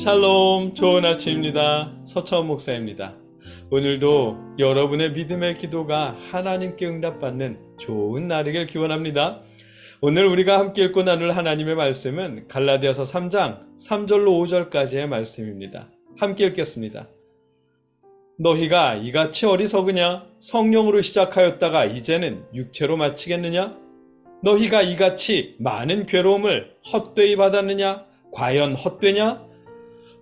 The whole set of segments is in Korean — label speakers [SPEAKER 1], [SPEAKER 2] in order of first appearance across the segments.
[SPEAKER 1] 샬롬, 좋은 아침입니다. 서천 목사입니다. 오늘도 여러분의 믿음의 기도가 하나님께 응답받는 좋은 날이길 기원합니다. 오늘 우리가 함께 읽고 나눌 하나님의 말씀은 갈라디아서 3장 3절로 5절까지의 말씀입니다. 함께 읽겠습니다. 너희가 이같이 어리석으냐? 성령으로 시작하였다가 이제는 육체로 마치겠느냐? 너희가 이같이 많은 괴로움을 헛되이 받았느냐? 과연 헛되냐?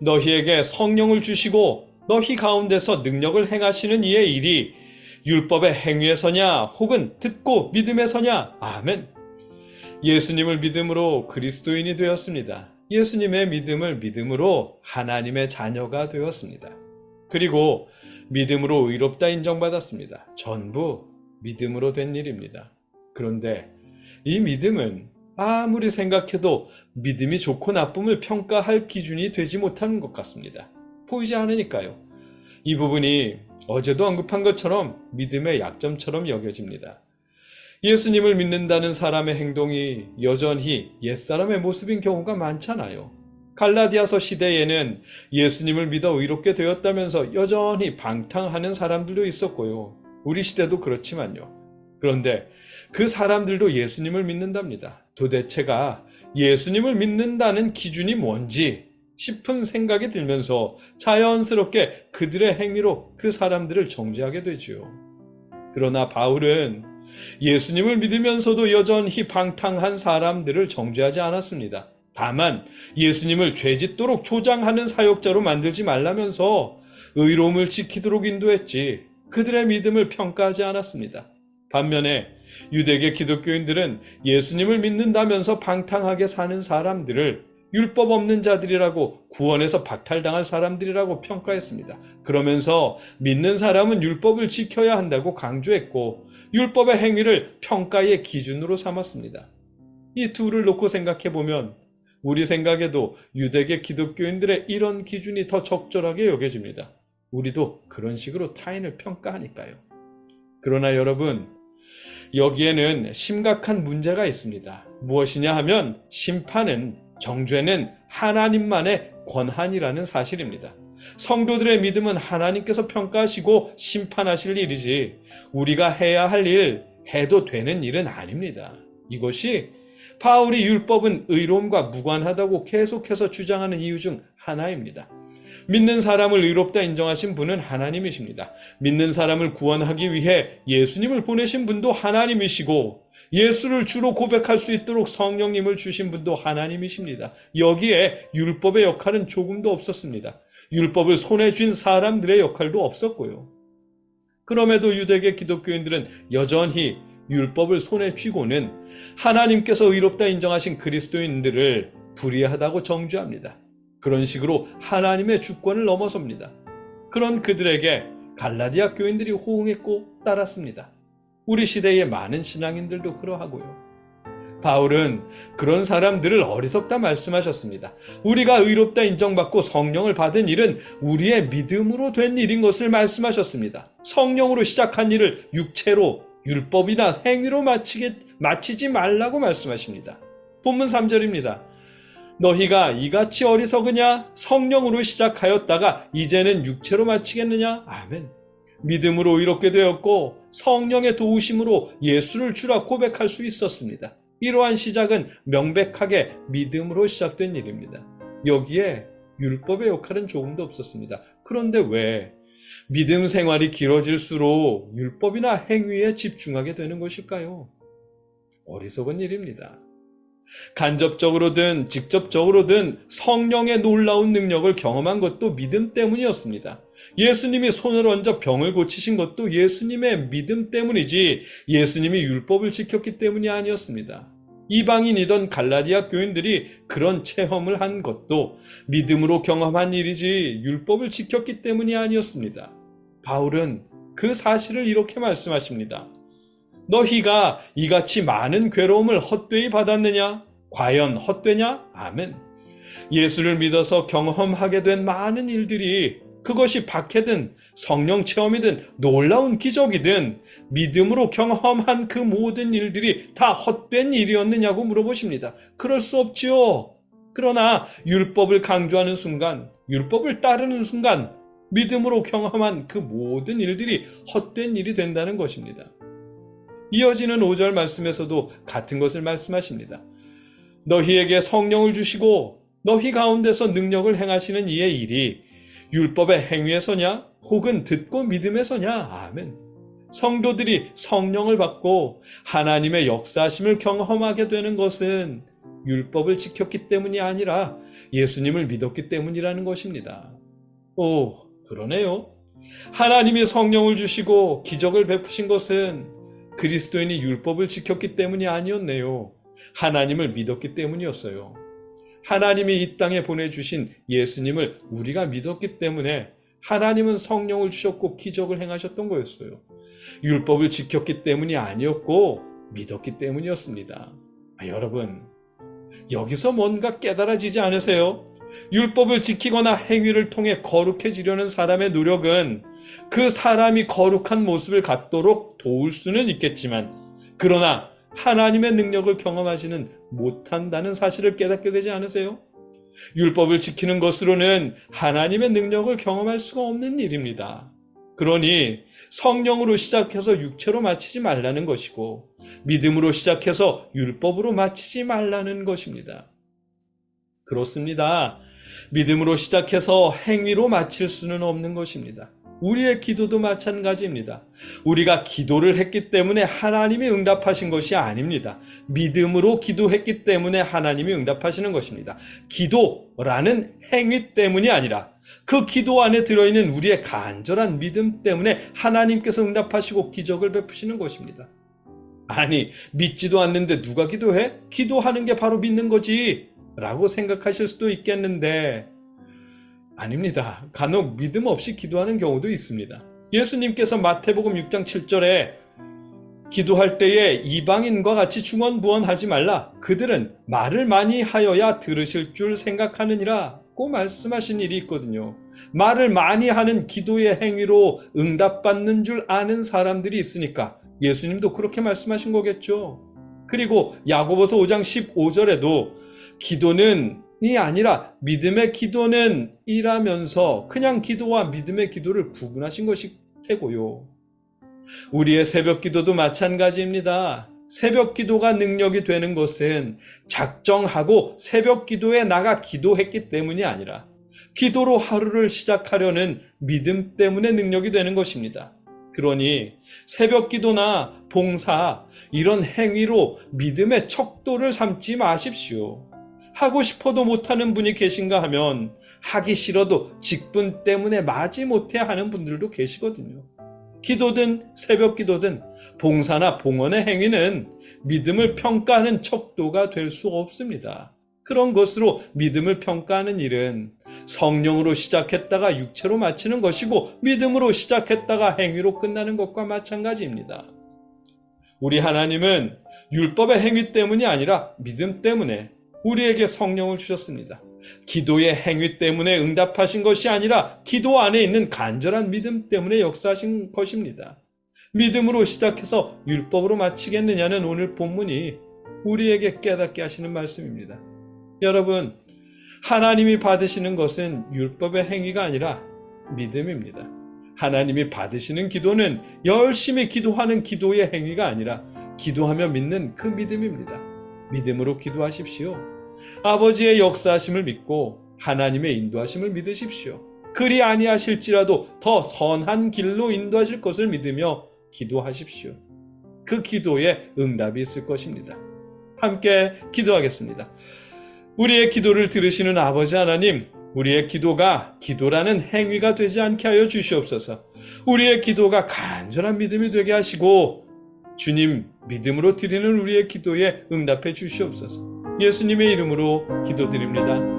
[SPEAKER 1] 너희에게 성령을 주시고 너희 가운데서 능력을 행하시는 이의 일이 율법의 행위에서냐 혹은 듣고 믿음에서냐? 아멘. 예수님을 믿음으로 그리스도인이 되었습니다. 예수님의 믿음을 믿음으로 하나님의 자녀가 되었습니다. 그리고 믿음으로 의롭다 인정받았습니다. 전부 믿음으로 된 일입니다. 그런데 이 믿음은 아무리 생각해도 믿음이 좋고 나쁨을 평가할 기준이 되지 못하는 것 같습니다. 보이지 않으니까요. 이 부분이 어제도 언급한 것처럼 믿음의 약점처럼 여겨집니다. 예수님을 믿는다는 사람의 행동이 여전히 옛사람의 모습인 경우가 많잖아요. 갈라디아서 시대에는 예수님을 믿어 의롭게 되었다면서 여전히 방탕하는 사람들도 있었고요. 우리 시대도 그렇지만요. 그런데 그 사람들도 예수님을 믿는답니다. 도대체가 예수님을 믿는다는 기준이 뭔지 싶은 생각이 들면서 자연스럽게 그들의 행위로 그 사람들을 정죄하게 되지요. 그러나 바울은 예수님을 믿으면서도 여전히 방탕한 사람들을 정죄하지 않았습니다. 다만 예수님을 죄짓도록 조장하는 사역자로 만들지 말라면서 의로움을 지키도록 인도했지 그들의 믿음을 평가하지 않았습니다. 반면에 유대계 기독교인들은 예수님을 믿는다면서 방탕하게 사는 사람들을 율법 없는 자들이라고 구원에서 박탈당할 사람들이라고 평가했습니다. 그러면서 믿는 사람은 율법을 지켜야 한다고 강조했고 율법의 행위를 평가의 기준으로 삼았습니다. 이 둘을 놓고 생각해보면 우리 생각에도 유대계 기독교인들의 이런 기준이 더 적절하게 여겨집니다. 우리도 그런 식으로 타인을 평가하니까요. 그러나 여러분, 여기에는 심각한 문제가 있습니다. 무엇이냐 하면 심판은 정죄는 하나님만의 권한이라는 사실입니다. 성도들의 믿음은 하나님께서 평가하시고 심판하실 일이지 우리가 해야 할 일, 해도 되는 일은 아닙니다. 이것이 바울이 율법은 의로움과 무관하다고 계속해서 주장하는 이유 중 하나입니다. 믿는 사람을 의롭다 인정하신 분은 하나님이십니다. 믿는 사람을 구원하기 위해 예수님을 보내신 분도 하나님이시고 예수를 주로 고백할 수 있도록 성령님을 주신 분도 하나님이십니다. 여기에 율법의 역할은 조금도 없었습니다. 율법을 손에 쥔 사람들의 역할도 없었고요. 그럼에도 유대계 기독교인들은 여전히 율법을 손에 쥐고는 하나님께서 의롭다 인정하신 그리스도인들을 불의하다고 정죄합니다. 그런 식으로 하나님의 주권을 넘어섭니다. 그런 그들에게 갈라디아 교인들이 호응했고 따랐습니다. 우리 시대의 많은 신앙인들도 그러하고요. 바울은 그런 사람들을 어리석다 말씀하셨습니다. 우리가 의롭다 인정받고 성령을 받은 일은 우리의 믿음으로 된 일인 것을 말씀하셨습니다. 성령으로 시작한 일을 육체로 율법이나 행위로 마치지 말라고 말씀하십니다. 본문 3절입니다. 너희가 이같이 어리석으냐? 성령으로 시작하였다가 이제는 육체로 마치겠느냐? 아멘. 믿음으로 의롭게 되었고 성령의 도우심으로 예수를 주라 고백할 수 있었습니다. 이러한 시작은 명백하게 믿음으로 시작된 일입니다. 여기에 율법의 역할은 조금도 없었습니다. 그런데 왜 믿음 생활이 길어질수록 율법이나 행위에 집중하게 되는 것일까요? 어리석은 일입니다. 간접적으로든 직접적으로든 성령의 놀라운 능력을 경험한 것도 믿음 때문이었습니다. 예수님이 손을 얹어 병을 고치신 것도 예수님의 믿음 때문이지 예수님이 율법을 지켰기 때문이 아니었습니다. 이방인이던 갈라디아 교인들이 그런 체험을 한 것도 믿음으로 경험한 일이지 율법을 지켰기 때문이 아니었습니다. 바울은 그 사실을 이렇게 말씀하십니다. 너희가 이같이 많은 괴로움을 헛되이 받았느냐? 과연 헛되냐? 아멘. 예수를 믿어서 경험하게 된 많은 일들이 그것이 박해든 성령 체험이든 놀라운 기적이든 믿음으로 경험한 그 모든 일들이 다 헛된 일이었느냐고 물어보십니다. 그럴 수 없지요. 그러나 율법을 강조하는 순간, 율법을 따르는 순간 믿음으로 경험한 그 모든 일들이 헛된 일이 된다는 것입니다. 이어지는 5절 말씀에서도 같은 것을 말씀하십니다. 너희에게 성령을 주시고 너희 가운데서 능력을 행하시는 이의 일이 율법의 행위에서냐 혹은 듣고 믿음에서냐. 아멘. 성도들이 성령을 받고 하나님의 역사하심을 경험하게 되는 것은 율법을 지켰기 때문이 아니라 예수님을 믿었기 때문이라는 것입니다. 오, 그러네요. 하나님이 성령을 주시고 기적을 베푸신 것은 그리스도인이 율법을 지켰기 때문이 아니었네요. 하나님을 믿었기 때문이었어요. 하나님이 이 땅에 보내주신 예수님을 우리가 믿었기 때문에 하나님은 성령을 주셨고 기적을 행하셨던 거였어요. 율법을 지켰기 때문이 아니었고 믿었기 때문이었습니다. 여러분, 여기서 뭔가 깨달아지지 않으세요? 율법을 지키거나 행위를 통해 거룩해지려는 사람의 노력은 그 사람이 거룩한 모습을 갖도록 도울 수는 있겠지만, 그러나 하나님의 능력을 경험하지는 못한다는 사실을 깨닫게 되지 않으세요? 율법을 지키는 것으로는 하나님의 능력을 경험할 수가 없는 일입니다. 그러니 성령으로 시작해서 육체로 마치지 말라는 것이고, 믿음으로 시작해서 율법으로 마치지 말라는 것입니다. 그렇습니다. 믿음으로 시작해서 행위로 마칠 수는 없는 것입니다. 우리의 기도도 마찬가지입니다. 우리가 기도를 했기 때문에 하나님이 응답하신 것이 아닙니다. 믿음으로 기도했기 때문에 하나님이 응답하시는 것입니다. 기도라는 행위 때문이 아니라 그 기도 안에 들어있는 우리의 간절한 믿음 때문에 하나님께서 응답하시고 기적을 베푸시는 것입니다. 아니, 믿지도 않는데 누가 기도해? 기도하는 게 바로 믿는 거지 라고 생각하실 수도 있겠는데, 아닙니다. 간혹 믿음 없이 기도하는 경우도 있습니다. 예수님께서 마태복음 6장 7절에 기도할 때에 이방인과 같이 중언부언하지 말라. 그들은 말을 많이 하여야 들으실 줄 생각하느니라 고 말씀하신 일이 있거든요. 말을 많이 하는 기도의 행위로 응답받는 줄 아는 사람들이 있으니까 예수님도 그렇게 말씀하신 거겠죠. 그리고 야고보서 5장 15절에도 기도는 이 아니라 믿음의 기도는 이라면서 그냥 기도와 믿음의 기도를 구분하신 것이 되고요. 우리의 새벽 기도도 마찬가지입니다. 새벽 기도가 능력이 되는 것은 작정하고 새벽 기도에 나가 기도했기 때문이 아니라 기도로 하루를 시작하려는 믿음 때문에 능력이 되는 것입니다. 그러니 새벽 기도나 봉사, 이런 행위로 믿음의 척도를 삼지 마십시오. 하고 싶어도 못하는 분이 계신가 하면 하기 싫어도 직분 때문에 마지못해 하는 분들도 계시거든요. 기도든 새벽 기도든 봉사나 봉헌의 행위는 믿음을 평가하는 척도가 될 수 없습니다. 그런 것으로 믿음을 평가하는 일은 성령으로 시작했다가 육체로 마치는 것이고 믿음으로 시작했다가 행위로 끝나는 것과 마찬가지입니다. 우리 하나님은 율법의 행위 때문이 아니라 믿음 때문에 우리에게 성령을 주셨습니다. 기도의 행위 때문에 응답하신 것이 아니라 기도 안에 있는 간절한 믿음 때문에 역사하신 것입니다. 믿음으로 시작해서 율법으로 마치겠느냐는 오늘 본문이 우리에게 깨닫게 하시는 말씀입니다. 여러분, 하나님이 받으시는 것은 율법의 행위가 아니라 믿음입니다. 하나님이 받으시는 기도는 열심히 기도하는 기도의 행위가 아니라 기도하며 믿는 그 믿음입니다. 믿음으로 기도하십시오. 아버지의 역사하심을 믿고 하나님의 인도하심을 믿으십시오. 그리 아니하실지라도 더 선한 길로 인도하실 것을 믿으며 기도하십시오. 그 기도에 응답이 있을 것입니다. 함께 기도하겠습니다. 우리의 기도를 들으시는 아버지 하나님, 우리의 기도가 기도라는 행위가 되지 않게 하여 주시옵소서. 우리의 기도가 간절한 믿음이 되게 하시고 주님 믿음으로 드리는 우리의 기도에 응답해 주시옵소서. 예수님의 이름으로 기도드립니다.